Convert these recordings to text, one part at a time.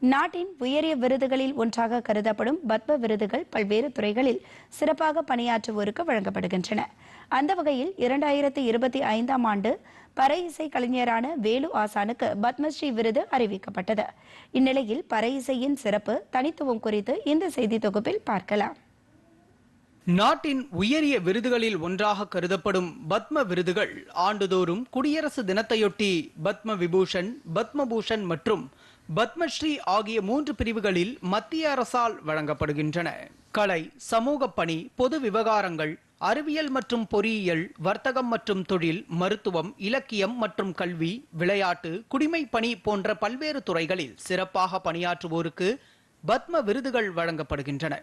நாட்டின் உயரிய விருதுகளில் ஒன்றாக கருதப்படும் பத்ம விருதுகள் பல்வேறு துறைகளில் சிறப்பாக பணியாற்றுவோருக்கு வழங்கப்படுகின்றன. அந்த வகையில் 2025ஆம் ஆண்டு பறை இசை கலைஞரான வேலு ஆசானுக்கு பத்மஸ்ரீ விருது அறிவிக்கப்பட்டது. இந்நிலையில் பறை இசையின் சிறப்பு தனித்துவம் குறித்து இந்த செய்தி தொகுப்பில் பார்க்கலாம். நாட்டின் உயரிய விருதுகளில் ஒன்றாக கருதப்படும் பத்ம விருதுகள் ஆண்டுதோறும் குடியரசு தினத்தையொட்டி பத்ம விபூஷன், பத்மபூஷன் மற்றும் பத்மஸ்ரீ ஆகிய 3 பிரிவுகளில் மத்திய அரசால் வழங்கப்படுகின்றன. கலை, சமூக பணி, பொது விவகாரங்கள், அறிவியல் மற்றும் பொறியியல், வர்த்தகம் மற்றும் தொழில், மருத்துவம், இலக்கியம் மற்றும் கல்வி, விளையாட்டு, குடிமைப் பணி போன்ற பல்வேறு துறைகளில் சிறப்பாக பணியாற்றுவோருக்கு பத்ம விருதுகள் வழங்கப்படுகின்றன.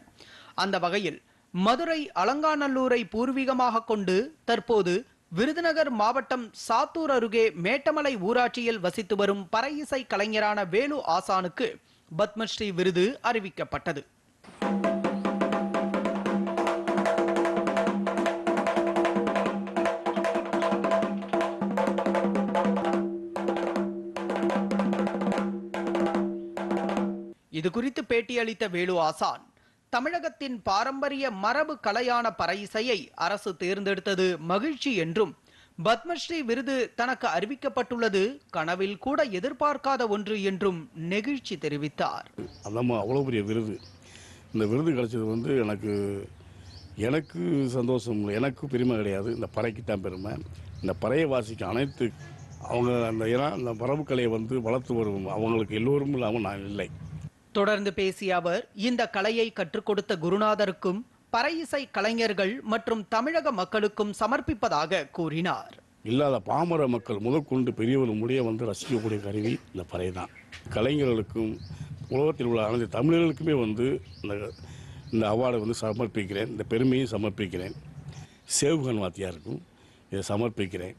அந்த வகையில் மதுரை அலங்காநல்லூரை பூர்வீகமாக கொண்டு தற்போது விருதுநகர் மாவட்டம் சாத்தூர் அருகே மேட்டமலை ஊராட்சியில் வசித்து வரும் பறை இசை கலைஞரான வேலு ஆசானுக்கு பத்மஸ்ரீ விருது அறிவிக்கப்பட்டது. இது குறித்து பேட்டியளித்த வேலு ஆசான், தமிழகத்தின் பாரம்பரிய மரபு கலையான பறை இசையை அரசு தேர்ந்தெடுத்தது மகிழ்ச்சி என்றும், பத்மஸ்ரீ விருது தனக்கு அறிவிக்கப்பட்டுள்ளது கனவில் கூட எதிர்பார்க்காத ஒன்று என்றும் நெகிழ்ச்சி தெரிவித்தார். அவ்வளவு பெரிய விருது, இந்த விருது கிடைச்சது எனக்கு சந்தோஷம் இல்லை, எனக்கு பெருமை கிடையாது, இந்த பறைக்கு தான் பெருமை. இந்த பறையை வாசிக்க அனைத்து அவங்க அந்த மரபு கலையை வளர்த்து வரும் அவங்களுக்கு எல்லோரும் இல்லாமல் நான் இல்லை. தொடர்ந்து பேசிய அவர், இந்த கலையை கற்றுக் கொடுத்த குருநாதருக்கும் பறை இசை கலைஞர்கள் மற்றும் தமிழக மக்களுக்கும் சமர்ப்பிப்பதாக கூறினார். இல்லாத பாமர மக்கள் முதற்கொண்டு பெரியவர் முடிய ரசிக்கக்கூடிய கருவி இந்த பறை தான். கலைஞர்களுக்கும் உலகத்தில் உள்ள அனைத்து தமிழர்களுக்குமே இந்த அவார்டை சமர்ப்பிக்கிறேன், இந்த பெருமையை சமர்ப்பிக்கிறேன். சேவுகன் வாத்தியாருக்கும் இதை சமர்ப்பிக்கிறேன்.